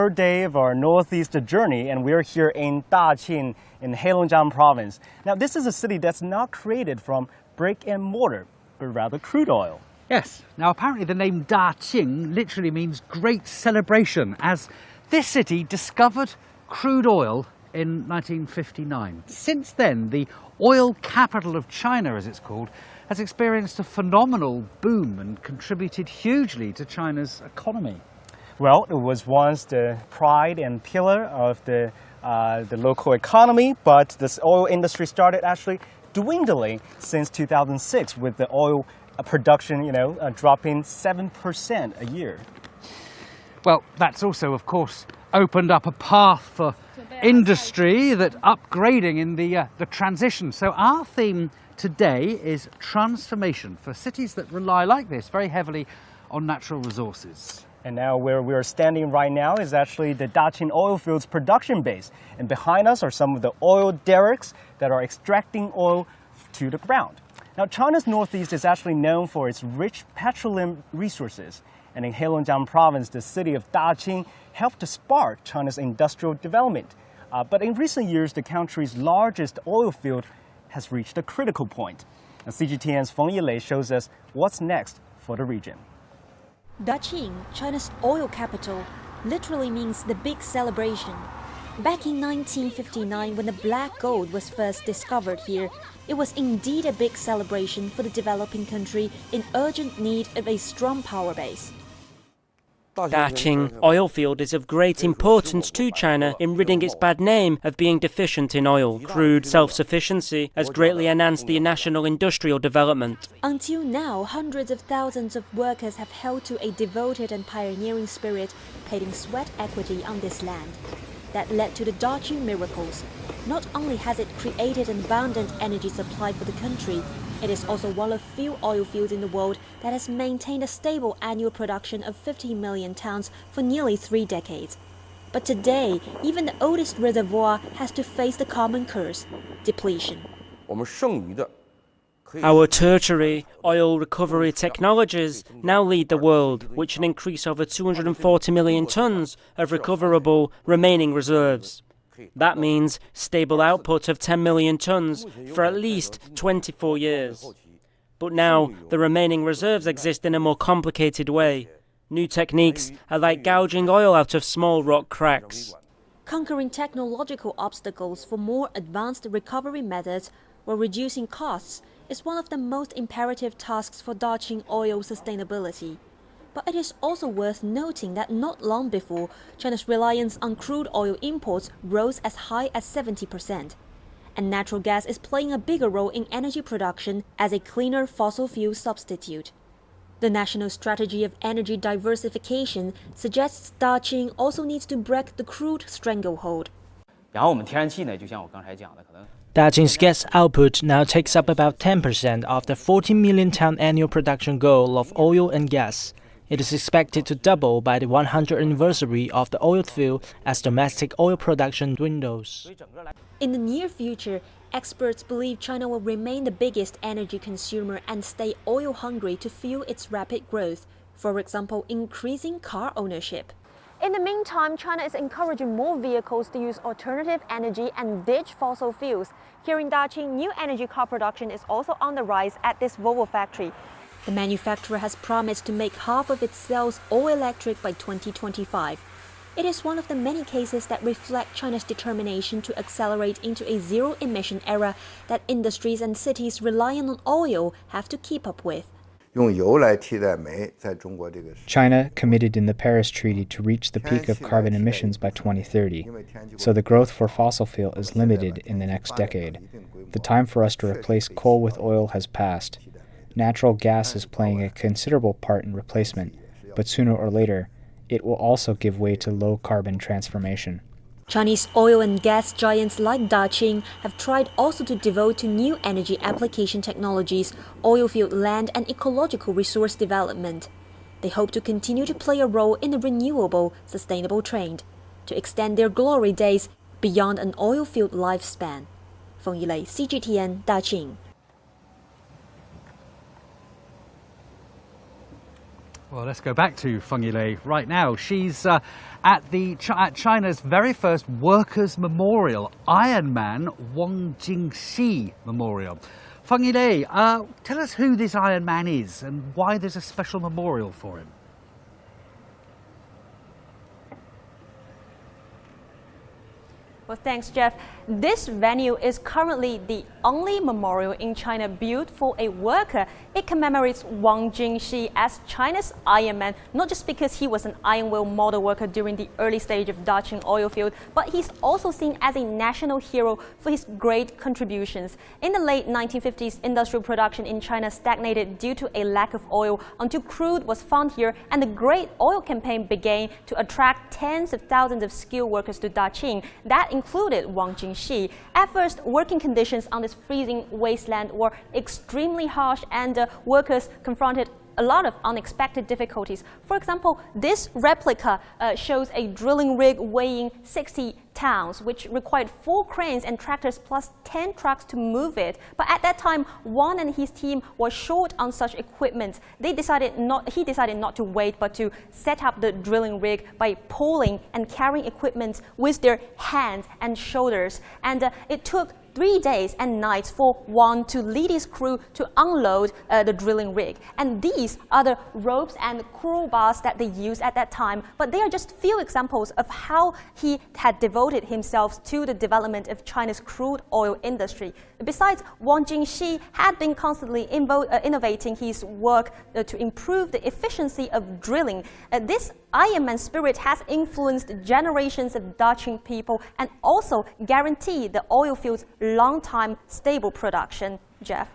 Third day of our northeast journey, and we're here in Daqing in Heilongjiang province. Now, this is a city that's not created from brick and mortar, but rather crude oil. Yes. Now, apparently the name Daqing literally means great celebration, as this city discovered crude oil in 1959. Since then, the oil capital of China, as it's called, has experienced a phenomenal boom and contributed hugely to China's economy. Well, it was once the pride and pillar of the local economy, but this oil industry started actually dwindling since 2006 with the oil production, dropping 7% a year. Well, that's also, of course, opened up a path for industry that upgrading in the transition. So our theme today is transformation for cities that rely like this very heavily on natural resources. And now where we are standing right now is actually the Daqing oil fields production base. And behind us are some of the oil derricks that are extracting oil to the ground. Now, China's northeast is actually known for its rich petroleum resources. And in Heilongjiang province, the city of Daqing helped to spark China's industrial development. But in recent years, the country's largest oil field has reached a critical point. And CGTN's Feng Yilei shows us what's next for the region. Daqing, China's oil capital, literally means the big celebration. Back in 1959, when the black gold was first discovered here, it was indeed a big celebration for the developing country in urgent need of a strong power base. Daqing oil field is of great importance to China in ridding its bad name of being deficient in oil. Crude self-sufficiency has greatly enhanced the national industrial development. Until now, hundreds of thousands of workers have held to a devoted and pioneering spirit, paid sweat equity on this land. That led to the Daqing miracles. Not only has it created an abundant energy supply for the country, it is also one of few oil fields in the world that has maintained a stable annual production of 50 million tons for nearly 3 decades. But today, even the oldest reservoir has to face the common curse: depletion. Our tertiary oil recovery technologies now lead the world, which can increase over 240 million tons of recoverable remaining reserves. That means stable output of 10 million tons for at least 24 years. But now the remaining reserves exist in a more complicated way. New techniques are like gouging oil out of small rock cracks. Conquering technological obstacles for more advanced recovery methods while reducing costs is one of the most imperative tasks for Daqing oil sustainability. But it is also worth noting that not long before, China's reliance on crude oil imports rose as high as 70%. And natural gas is playing a bigger role in energy production as a cleaner fossil fuel substitute. The national strategy of energy diversification suggests Daqing also needs to break the crude stranglehold. Daqing's gas output now takes up about 10% of the 40 million ton annual production goal of oil and gas. It is expected to double by the 100th anniversary of the oil field as domestic oil production dwindles. In the near future, experts believe China will remain the biggest energy consumer and stay oil hungry to fuel its rapid growth, for example, increasing car ownership. In the meantime, China is encouraging more vehicles to use alternative energy and ditch fossil fuels. Here in Daqing, new energy car production is also on the rise at this Volvo factory. The manufacturer has promised to make half of its cells all-electric by 2025. It is one of the many cases that reflect China's determination to accelerate into a zero-emission era that industries and cities relying on oil have to keep up with. China committed in the Paris Treaty to reach the peak of carbon emissions by 2030, so the growth for fossil fuel is limited in the next decade. The time for us to replace coal with oil has passed. Natural gas is playing a considerable part in replacement, but sooner or later, it will also give way to low-carbon transformation. Chinese oil and gas giants like Daqing have tried also to devote to new energy application technologies, oilfield land and ecological resource development. They hope to continue to play a role in the renewable, sustainable trend, to extend their glory days beyond an oilfield lifespan. Feng Yilei, CGTN, 大庆。Well, let's go back to Feng Yilei right now. She's at China's very first Workers' Memorial, Man Wang Jinxi Memorial. Feng Yilei, tell us who this Man is and why there's a special memorial for him. Well, thanks, Jeff. This venue is currently the only memorial in China built for a worker. It commemorates Wang Jinxi as China's Iron Man, not just because he was an iron wheel model worker during the early stage of Daqing oil field, but he's also seen as a national hero for his great contributions. In the late 1950s, industrial production in China stagnated due to a lack of oil until crude was found here, and the Great Oil Campaign began to attract tens of thousands of skilled workers to Daqing. That included Wang Jinxi. At first, working conditions on this freezing wasteland were extremely harsh, and workers confronted a lot of unexpected difficulties. For example, this replica shows a drilling rig weighing 60 tons, which required 4 cranes and tractors plus 10 trucks to move it. But at that time, Wang and his team were short on such equipment. He decided not to wait, but to set up the drilling rig by pulling and carrying equipment with their hands and shoulders. And it took 3 days and nights for Wang to lead his crew to unload the drilling rig. And these are the ropes and crowbars that they used at that time. But they are just few examples of how he had devoted himself to the development of China's crude oil industry. Besides, Wang Jinxi had been constantly innovating his work to improve the efficiency of drilling. This Iron Man spirit has influenced generations of Daqing people and also guaranteed the oil field's long-time stable production. Jeff?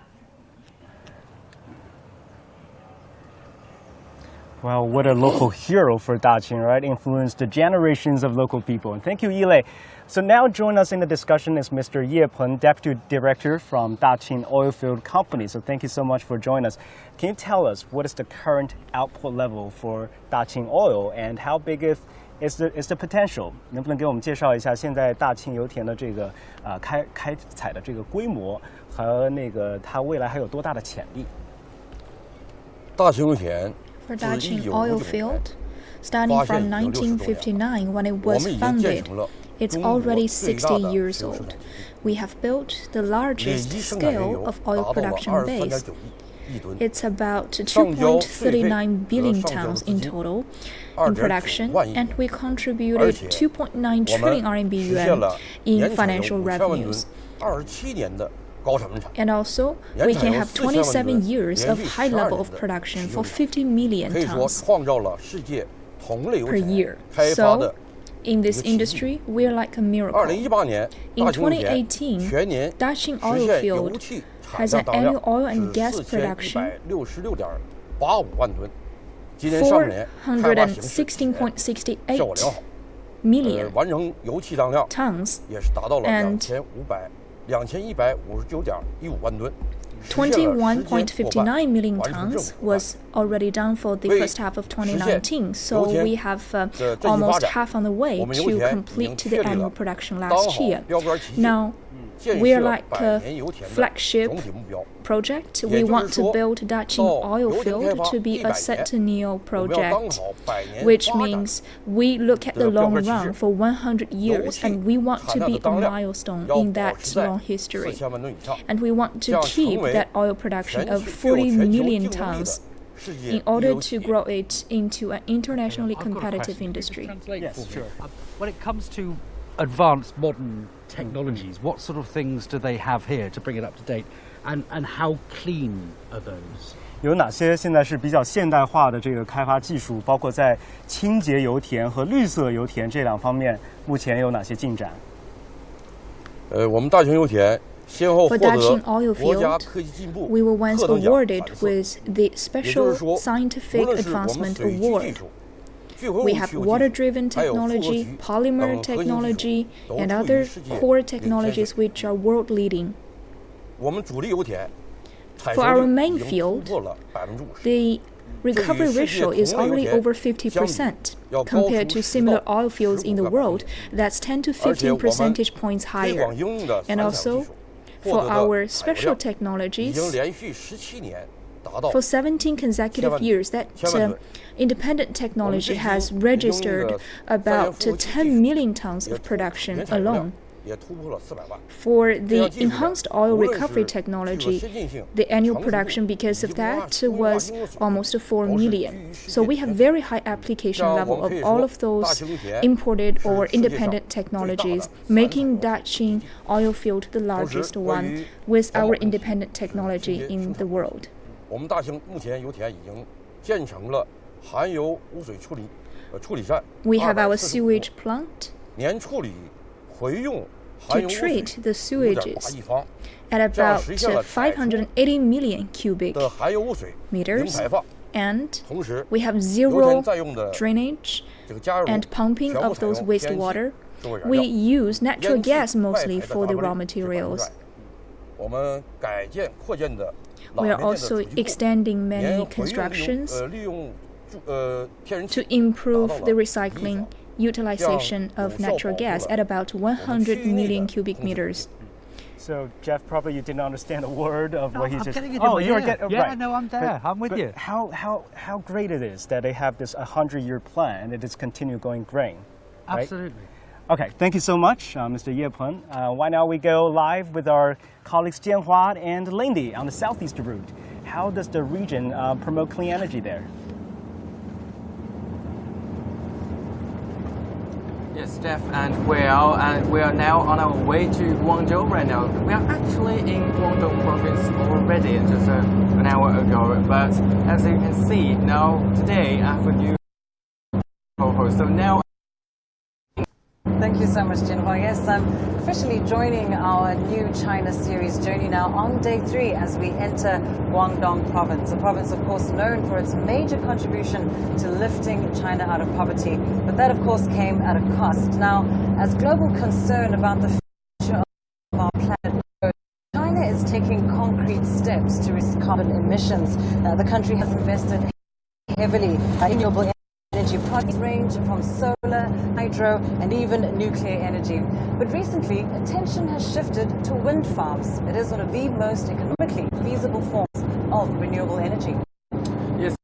Well, what a local hero for Daqing, right? Influenced the generations of local people. And thank you, Yilei. So now join us in the discussion is Mr. Ye Peng, Deputy Director from Daqing Oilfield Company. So thank you so much for joining us. Can you tell us what is the current output level for Daqing Oil and how big is the potential? 能不能给我们介绍一下现在大庆油田的这个开采的这个规模和那个它未来还有多大的潜力？大庆油田 For Daqing oil field, starting from 1959 when it was founded, it's already 60 years old. We have built the largest scale of oil production base. It's about 2.39 billion tons in total in production, and we contributed 2.9 trillion RMB yuan in financial revenues. And also, we can have 27 years of high level of production for 50 million tons per year. So, in this industry, we're like a miracle. In 2018, Daqing oil field has an annual oil and gas production 416.68 million tons and 21.59 million tons was already done for the first half of 2019. So we have almost half on the way to complete the annual production last year. Now, we are like a flagship project. We want to build Daqing oil field to be a centennial project, which means we look at the long run for 100 years and we want to be a milestone in that long history. And we want to keep that oil production of 40 million tons in order to grow it into an internationally competitive industry. Yes, sure. When it comes to advanced modern technologies, what sort of things do they have here to bring it up to date, and how clean are those? 有哪些现在是比较现代化的这个开发技术，包括在清洁油田和绿色油田这两方面，目前有哪些进展？我们大庆油田先后获得 Daqing oil 国家 field, 科技进步 we were once 特等奖 awarded 反射 with the Special Scientific 无论是我们 Advancement 水基 Award. 技术、聚合物 We 气 have 候技术 water-driven 还有复合 technology, 局 polymer 等核心技术 technology, 都 and 处于 other 世界 core 领先水 technologies 平。 which are world-leading. 我们主力油田采 For 收 our 率 main 已经突 field, 破了50%。 the recovery ratio is already over 50% compared to similar oil fields in the world. That's 10 to 15 percentage points 推 higher. 广应用的 And 反采油技 also, 术 for 获得的 our 采油 special 量已经 technologies, 连续17年 For 17 consecutive years, that independent technology has registered about 10 million tons of production alone. For the enhanced oil recovery technology, the annual production because of that was almost 4 million. So we have very high application level of all of those imported or independent technologies, making Daqing oil field the largest one with our independent technology in the world. We have our sewage plant to treat the sewages at about 580 million cubic meters, and we have zero drainage and pumping of those wastewater. We use natural gas mostly for the raw materials. We are also extending many constructions to improve the recycling utilization of natural gas at about 100 million cubic meters. So, Jeff, probably you didn't understand a word of what he just... Getting it oh, in you were my ear. getting... Yeah, right. no, I'm there. I'm with you. How great it is that they have this 100-year plan and it is continue going grain. Right? Absolutely. Okay, thank you so much, Mr. Ye Peng. Why now we go live with our colleagues Jianhua and Lindy on the southeast route. How does the region promote clean energy there? Yes, Steph, and we are now on our way to Guangzhou right now. We are actually in Guangdong province already just an hour ago, but as you can see now today I have a new co-host. So now, thank you so much, Jinhua. Yes, I'm officially joining our new China series journey now on day 3 as we enter Guangdong province, a province of course known for its major contribution to lifting China out of poverty, but that of course came at a cost. Now, as global concern about the future of our planet grows, China is taking concrete steps to reduce carbon emissions. The country has invested heavily in renewable energy projects range from solar, hydro, and even nuclear energy. But recently, attention has shifted to wind farms. It is one of the most economically feasible forms of renewable energy. Yes,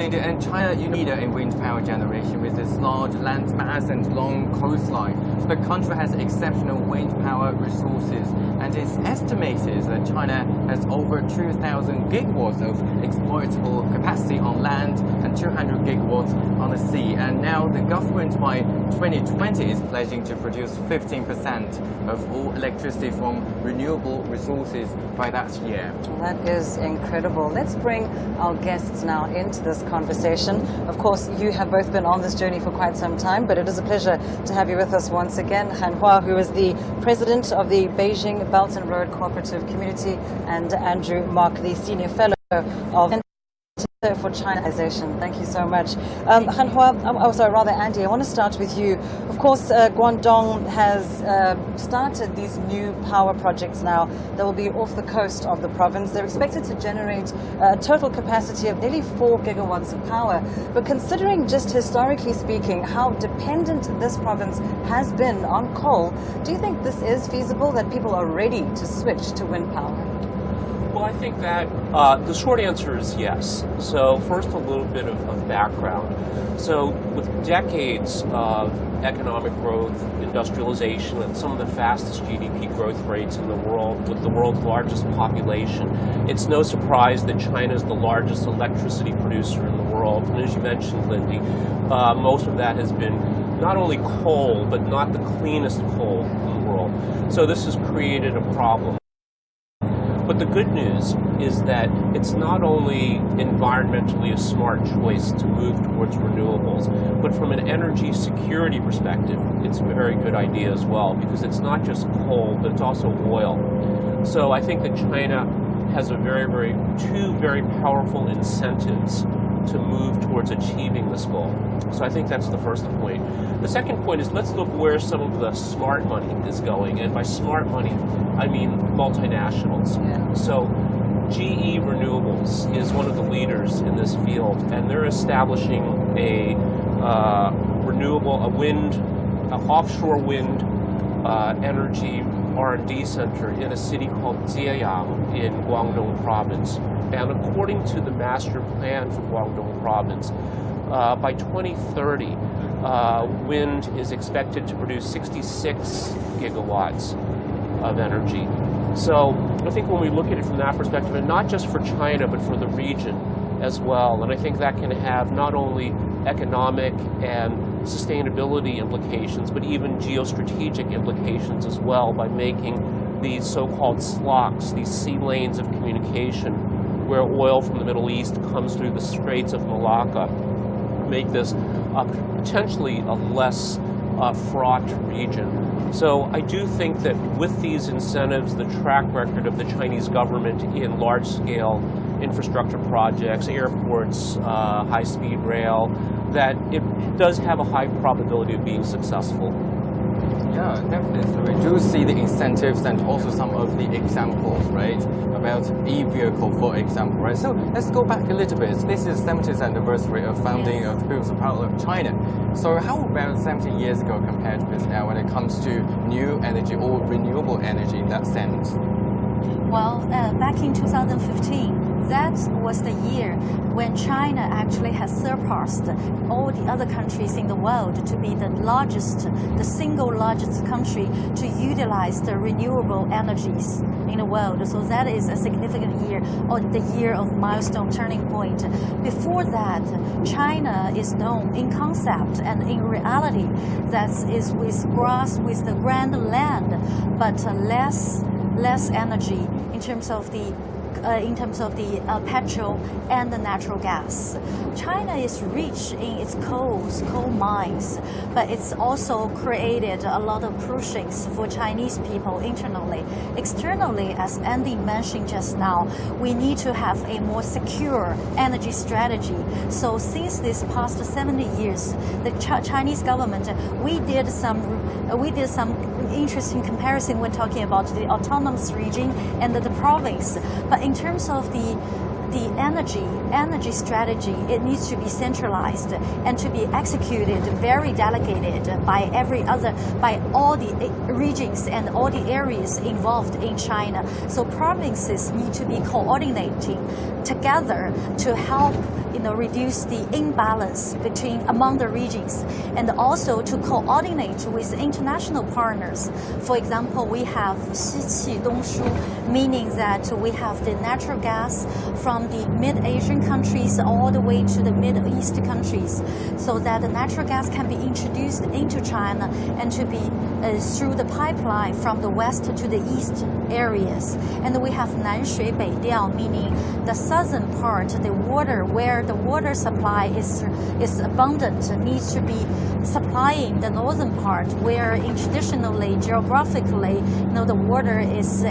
and China is a leader in wind power generation with its large land mass and long coastline. The country has exceptional wind power resources, and it's estimated that China has over 2,000 gigawatts of exploitable capacity on land and 200 gigawatts on the sea. And now the government by 2020 is pledging to produce 15% of all electricity from renewable resources by that year. That is incredible. Let's bring our guests now into this conversation. Of course, you have both been on this journey for quite some time, but it is a pleasure to have you with us once again. Han Hua, who is the president of the Beijing Belt and Road Cooperative Community, and Andrew Mark, the senior fellow of for Chinization. Thank you so much. Han Hua, rather Andy, I want to start with you. Of course, Guangdong has started these new power projects now that will be off the coast of the province. They're expected to generate a total capacity of nearly 4 gigawatts of power. But considering just historically speaking how dependent this province has been on coal, do you think this is feasible, that people are ready to switch to wind power? Well, I think that the short answer is yes. So first, a little bit of background. So with decades of economic growth, industrialization, and some of the fastest GDP growth rates in the world, with the world's largest population, it's no surprise that China is the largest electricity producer in the world. And as you mentioned, Lindy, most of that has been not only coal, but not the cleanest coal in the world. So this has created a problem. But the good news is that it's not only environmentally a smart choice to move towards renewables, but from an energy security perspective, it's a very good idea as well, because it's not just coal, but it's also oil. So I think that China has two very powerful incentives to move towards achieving this goal. So I think that's the first point. The second point is, let's look where some of the smart money is going. And by smart money, I mean multinationals. Yeah. So GE Renewables is one of the leaders in this field, and they're establishing a offshore wind energy R&D center in a city called Jieyang in Guangdong province. And according to the master plan for Guangdong province, by 2030, wind is expected to produce 66 gigawatts of energy. So I think when we look at it from that perspective, and not just for China, but for the region as well, and I think that can have not only economic and sustainability implications, but even geostrategic implications as well, by making these so-called SLOCs, these sea lanes of communication, where oil from the Middle East comes through the Straits of Malacca, make this potentially a less fraught region. So I do think that with these incentives, the track record of the Chinese government in large-scale infrastructure projects, airports, high-speed rail, that it does have a high probability of being successful. Yeah, definitely. So we do see the incentives and also some of the examples, right? About e-vehicle, for example, right? So let's go back a little bit. This is 70th anniversary of founding of People's Republic of China. So how about 70 years ago compared with now when it comes to new energy or renewable energy in that sense? Well, back in 2015, that was the year when China actually has surpassed all the other countries in the world to be the largest, the single largest country to utilize the renewable energies in the world. So that is a significant year, or the year of milestone turning point. Before that, China is known in concept and in reality that is with grass, with the grand land, but less energy in terms of the petrol and the natural gas. China is rich in its coal mines, but it's also created a lot of pushings for Chinese people internally. Externally, as Andy mentioned just now, we need to have a more secure energy strategy. So since this past 70 years, the Chinese government, we did some interesting comparison when talking about the autonomous region and the province. But in terms of the energy strategy, it needs to be centralized and to be executed very delegated by all the regions and all the areas involved in China. So provinces need to be coordinating together to help reduce the imbalance among the regions, and also to coordinate with international partners. For example, we have 西气东输, meaning that we have the natural gas from the mid-Asian countries all the way to the Mid-East countries, so that the natural gas can be introduced into China and to be through the pipeline from the west to the east areas. And we have 南水北调, meaning the southern part, the water where the water supply is abundant, needs to be supplying the northern part where traditionally, geographically, the water is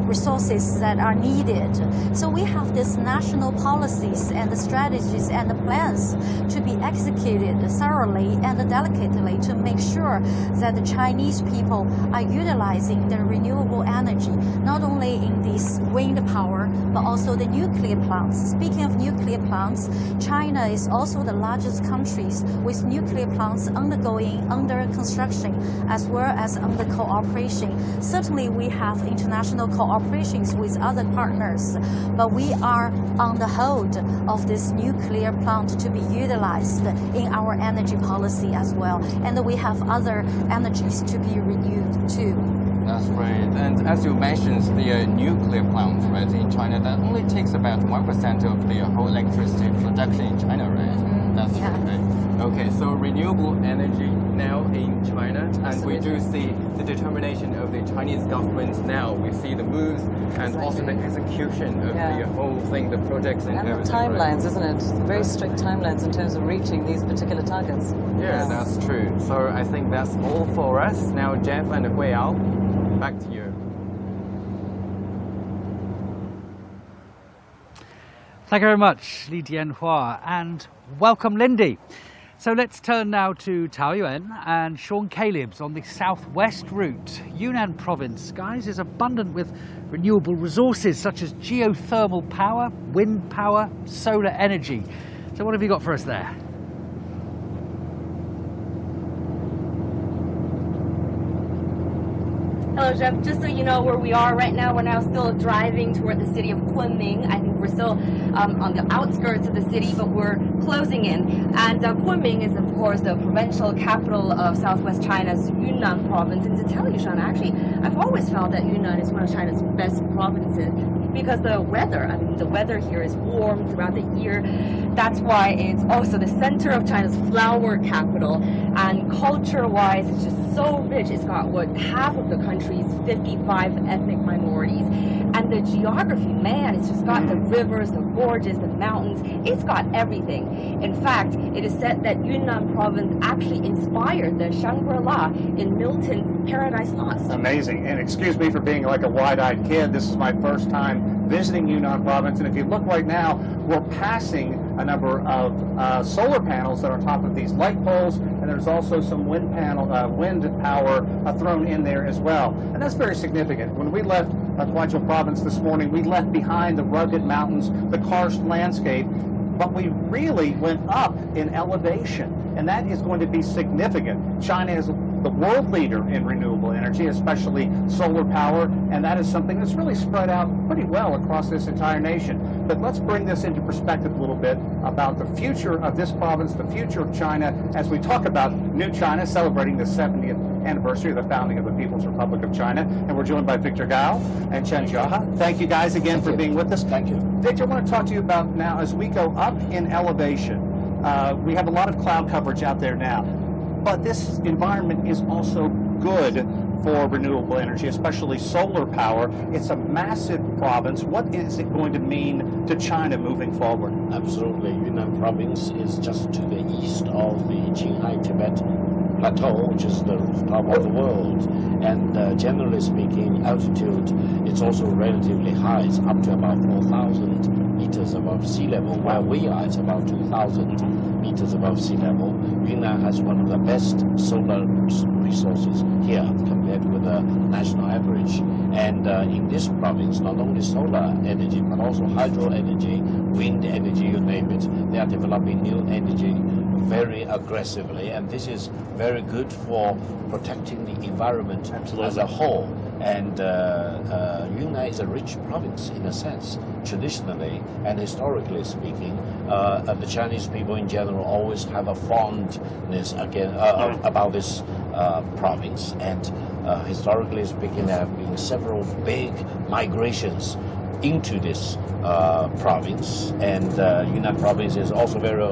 resources that are needed. So we have these national policies and the strategies and the plans to be executed thoroughly and delicately to make sure that the Chinese people are utilizing the renewable energy, not only in this wind power, but also the nuclear plants. Speaking of nuclear plants, China is also the largest country with nuclear plants under construction as well as under cooperation. Certainly we have international cooperations with other partners, but we are on the hold of this nuclear plant to be utilized in our energy policy as well. And we have other energies to be renewed too. That's right. And as you mentioned, the nuclear plant, right, in China, that only takes about 1% of the whole electricity production in China, right? That's right. Okay, so renewable energy now in China, and we do see the determination of the Chinese government now. We see the moves and also the execution of the whole thing, the projects and everything. The timelines, isn't it? Very strict timelines in terms of reaching these particular targets. Yeah, that's true. So I think that's all for us. Now, Jeff and Huiyao, back to you. Thank you very much, Li Dianhua, and welcome, Lindy. So let's turn now to Taoyuan and Sean Caleb's on the southwest route. Yunnan province, guys, is abundant with renewable resources such as geothermal power, wind power, solar energy. So what have you got for us there? Hello, Jeff. Just so you know where we are right now, we're now still driving toward the city of Kunming. I think we're still on the outskirts of the city, but we're closing in. And Kunming is, of course, the provincial capital of southwest China's Yunnan province. And to tell you, Sean, actually, I've always felt that Yunnan is one of China's best provinces because the weather here is warm throughout the year. That's why it's also the center of China's flower capital. And culture-wise, it's just so rich. It's got half of the country's 55 ethnic minorities. And the geography, man, it's just got the rivers, the gorges, the mountains. It's got everything. In fact, it is said that Yunnan province actually inspired the Shangri-La in Milton's Paradise Lost. Amazing. And excuse me for being like a wide-eyed kid. This is my first time visiting Yunnan province. And if you look right now, we're passing a number of solar panels that are on top of these light poles, and there's also some wind power thrown in there as well. And that's very significant. When we left Guangzhou province this morning, we left behind the rugged mountains, the karst landscape, but we really went up in elevation, and that is going to be significant. China is the world leader in renewable energy, especially solar power, and that is something that's really spread out pretty well across this entire nation. But let's bring this into perspective a little bit about the future of this province, the future of China, as we talk about New China celebrating the 70th anniversary of the founding of the People's Republic of China. And we're joined by Victor Gao and Chen Jiahe. Thank you guys again for being with us. Thank you. Victor, I want to talk to you about now, as we go up in elevation, we have a lot of cloud coverage out there now. But this environment is also good for renewable energy, especially solar power. It's a massive province. What is it going to mean to China moving forward? Absolutely. Yunnan province is just to the east of the Qinghai-Tibet plateau, which is the rooftop of the world. And generally speaking, altitude, it's also relatively high. It's up to about 4,000 meters above sea level, while we are at about 2,000 meters above sea level. Yunnan has one of the best solar resources here compared with the national average. And in this province, not only solar energy, but also hydro energy, wind energy, you name it, they are developing new energy very aggressively, and this is very good for protecting the environment as a whole. And Yunnan is a rich province in a sense, traditionally and historically speaking. The Chinese people in general always have a fondness about this province, and historically speaking, there have been several big migrations into this province, and Yunnan province is also very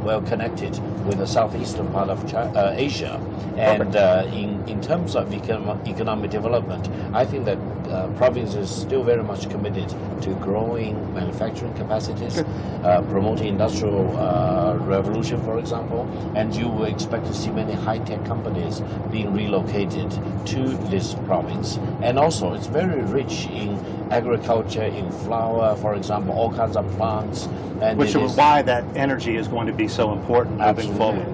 well connected with the southeastern part of Asia. And in terms of economic development, I think that province is still very much committed to growing manufacturing capacities, promoting industrial revolution, for example, and you will expect to see many high-tech companies being relocated to this province. And also, it's very rich in agriculture, in flower, for example, all kinds of plants. And which is why that energy is going to be so important moving forward.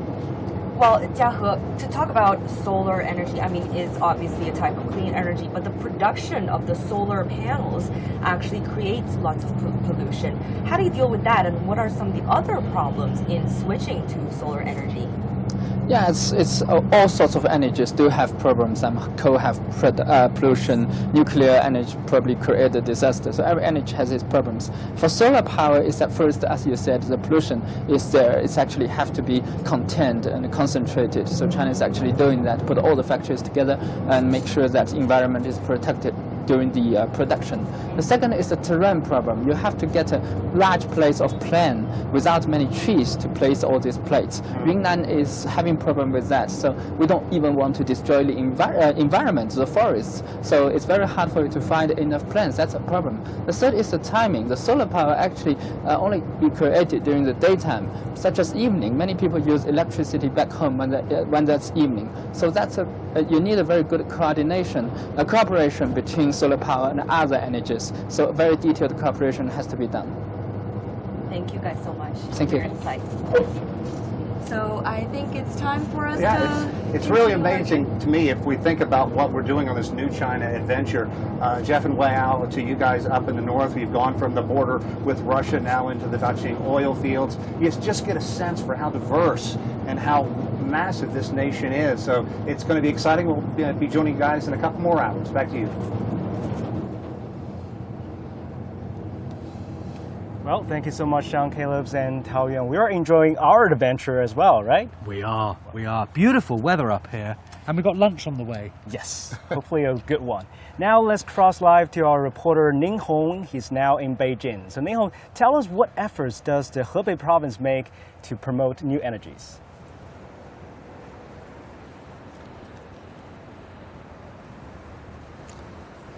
Well, Jiahe, to talk about solar energy, I mean, it's obviously a type of clean energy, but the production of the solar panels actually creates lots of pollution. How do you deal with that, and what are some of the other problems in switching to solar energy? Yeah, it's all sorts of energies do have problems. Coal have pollution, nuclear energy probably create a disaster. So every energy has its problems. For solar power, is that first, as you said, the pollution is there. It's actually have to be contained and concentrated. So China is actually doing that, put all the factories together and make sure that the environment is protected during the production. The second is the terrain problem. You have to get a large place of plain without many trees to place all these plates. Yunnan is having problem with that, so we don't even want to destroy the environment, the forests. So it's very hard for you to find enough plants. That's a problem. The third is the timing. The solar power actually only be created during the daytime, such as evening. Many people use electricity back home when that's evening. So that's you need a very good coordination, a cooperation between solar power and other energies. So very detailed cooperation has to be done. Thank you guys so much Thank for you. your insight. So I think it's time for us to... It's really amazing to me if we think about what we're doing on this New China adventure. Jeff and Wei, to you guys up in the north, you've gone from the border with Russia now into the Daqing oil fields. You just get a sense for how diverse and how massive this nation is. So it's going to be exciting. We'll be joining you guys in a couple more hours. Back to you. Well, thank you so much, Sean, Caleb's, and Taoyuan. We are enjoying our adventure as well, right? We are. Beautiful weather up here. And we've got lunch on the way. Yes, hopefully a good one. Now let's cross live to our reporter Ning Hong. He's now in Beijing. So Ning Hong, tell us what efforts does the Hebei province make to promote new energies?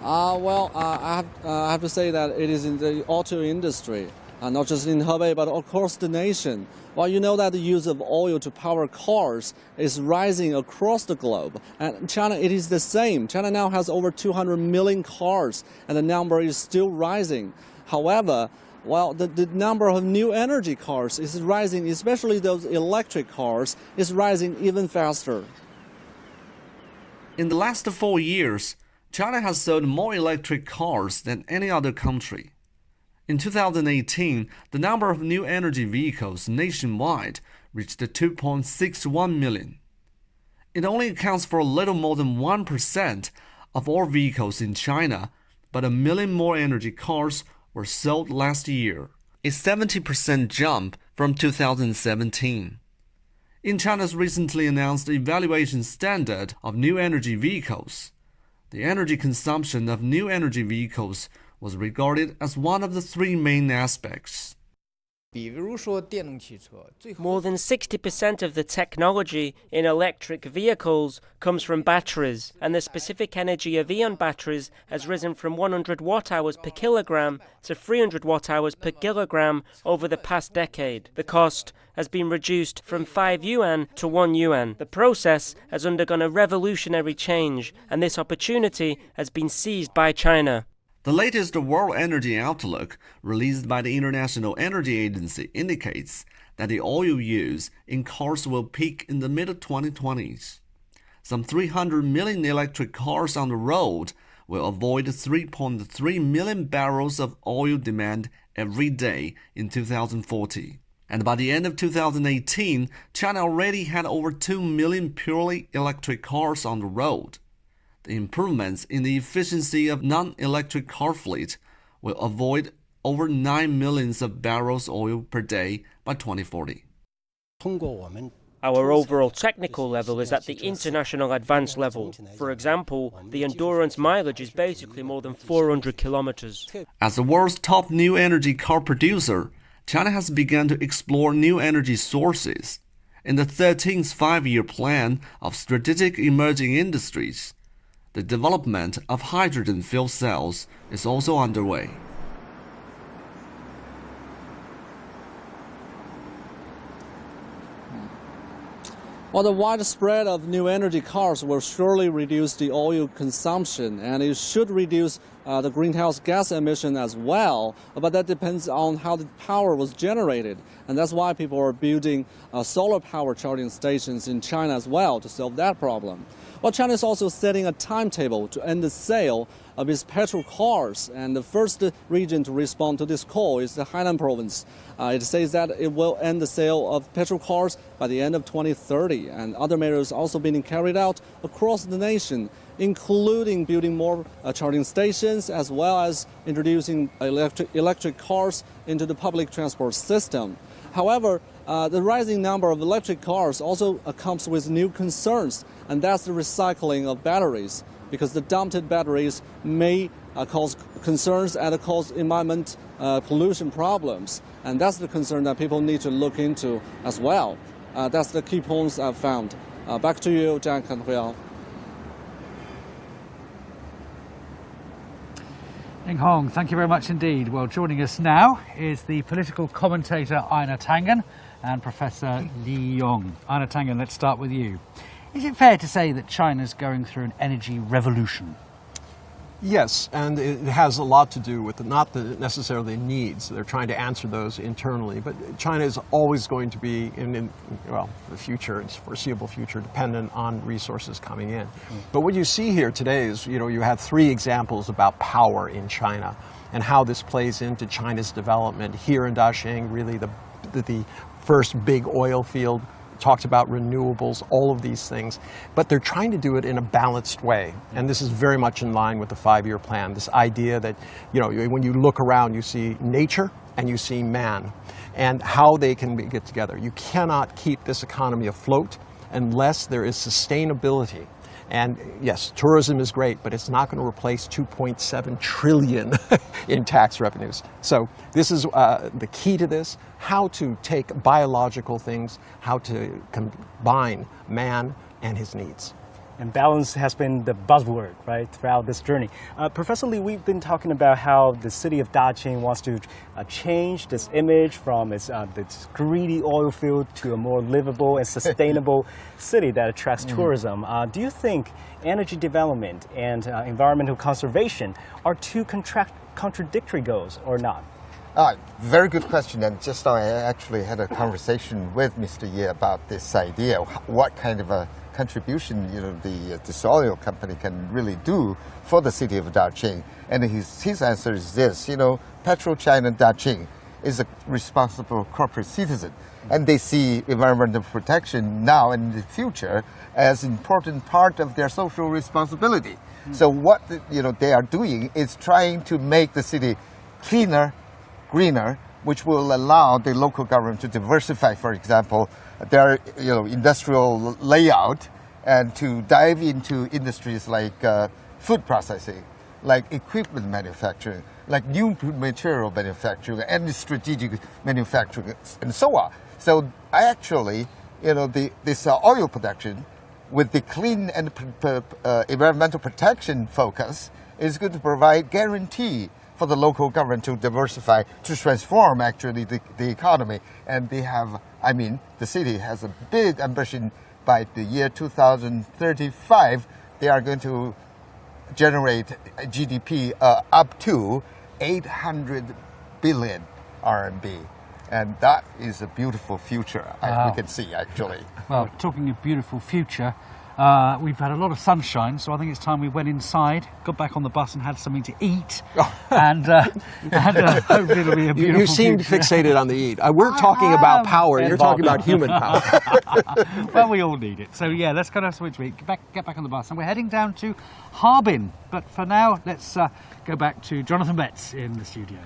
I have to say that it is in the auto industry, not just in Hebei, but across the nation. Well, you know that the use of oil to power cars is rising across the globe. And China, it is the same. China now has over 200 million cars, and the number is still rising. However, well, the number of new energy cars is rising, especially those electric cars, is rising even faster. In the last 4 years, China has sold more electric cars than any other country. In 2018, the number of new energy vehicles nationwide reached 2.61 million. It only accounts for a little more than 1% of all vehicles in China, but 1 million more energy cars were sold last year, a 70% jump from 2017. In China's recently announced evaluation standard of new energy vehicles, the energy consumption of new energy vehicles was regarded as one of the 3 main aspects. More than 60% of the technology in electric vehicles comes from batteries, and the specific energy of ion batteries has risen from 100 watt-hours per kilogram to 300 watt-hours per kilogram over the past decade. The cost has been reduced from 5 yuan to 1 yuan. The process has undergone a revolutionary change, and this opportunity has been seized by China. The latest World Energy Outlook, released by the International Energy Agency, indicates that the oil use in cars will peak in the mid-2020s. Some 300 million electric cars on the road will avoid 3.3 million barrels of oil demand every day in 2040. And by the end of 2018, China already had over 2 million purely electric cars on the road. The improvements in the efficiency of non-electric car fleet will avoid over 9 million barrels oil per day by 2040. Our overall technical level is at the international advanced level. For example, the endurance mileage is basically more than 400 kilometers. As the world's top new energy car producer, China has begun to explore new energy sources. In the 13th five-year plan of strategic emerging industries, the development of hydrogen fuel cells is also underway. Well, the widespread of new energy cars will surely reduce the oil consumption, and it should reduce the greenhouse gas emission as well, but that depends on how the power was generated, and that's why people are building solar power charging stations in China as well to solve that problem. Well, China is also setting a timetable to end the sale of its petrol cars, and the first region to respond to this call is the Hainan province. It says that it will end the sale of petrol cars by the end of 2030, and other measures also being carried out across the nation, including building more charging stations as well as introducing electric cars into the public transport system. However, the rising number of electric cars also comes with new concerns, and that's the recycling of batteries, because the dumped batteries may cause concerns and cause environment pollution problems. And that's the concern that people need to look into as well. That's the key points I've found. Back to you, Jack and Huiyao. Ning Hong, thank you very much indeed. Well, joining us now is the political commentator Aina Tangen and Professor Li Yong. Aina Tangen, let's start with you. Is it fair to say that China's going through an energy revolution? Yes, and it has a lot to do with not necessarily needs. They're trying to answer those internally, but China is always going to be, in the future, its foreseeable future, dependent on resources coming in. But what you see here today is, you have 3 examples about power in China and how this plays into China's development. Here in Daqing, really the first big oil field talked about renewables, all of these things, but they're trying to do it in a balanced way. And this is very much in line with the 5-year plan, this idea that, when you look around, you see nature and you see man, and how they can get together. You cannot keep this economy afloat unless there is sustainability. And yes, tourism is great, but it's not going to replace 2.7 trillion in tax revenues. So this is the key to this, how to take biological things, how to combine man and his needs. And balance has been the buzzword, right, throughout this journey. Professor Li, we've been talking about how the city of Daqing wants to change this image from its greedy oil field to a more livable and sustainable city that attracts tourism. Do you think energy development and environmental conservation are two contradictory goals or not? Very good question. And just now I actually had a conversation with Mr. Ye about this idea, what kind of a contribution this oil company can really do for the city of Daqing. And his answer is this, PetroChina Daqing is a responsible corporate citizen, and they see environmental protection now and in the future as an important part of their social responsibility. So what they are doing is trying to make the city cleaner, greener, which will allow the local government to diversify, for example, their industrial layout, and to dive into industries like food processing, like equipment manufacturing, like new material manufacturing, and strategic manufacturing, and so on. So actually, this oil production, with the clean and environmental protection focus, is going to provide guarantee for the local government to diversify, to transform actually the economy. And they have, the city has a big ambition. By the year 2035, they are going to generate GDP up to 800 billion RMB. And that is a beautiful future, we can see, actually. Well, talking of beautiful future, we've had a lot of sunshine, so I think it's time we went inside, got back on the bus and had something to eat. And hopefully it'll be a beautiful You seemed future. fixated on the eat. We're talking about power, you're talking about human power. Well, we all need it. So yeah, let's go to have something to eat, get back on the bus. And we're heading down to Harbin. But for now, let's go back to Jonathan Betts in the studio.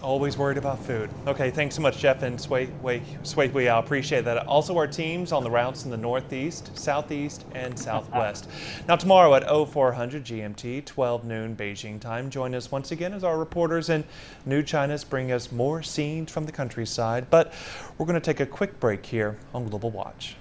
Always worried about food. Okay, thanks so much, Jeff and Sway. I appreciate that. Also, our teams on the routes in the Northeast, Southeast, and Southwest. Now, tomorrow at 0400 GMT, 12 noon Beijing time, join us once again as our reporters in New China bring us more scenes from the countryside. But we're going to take a quick break here on Global Watch.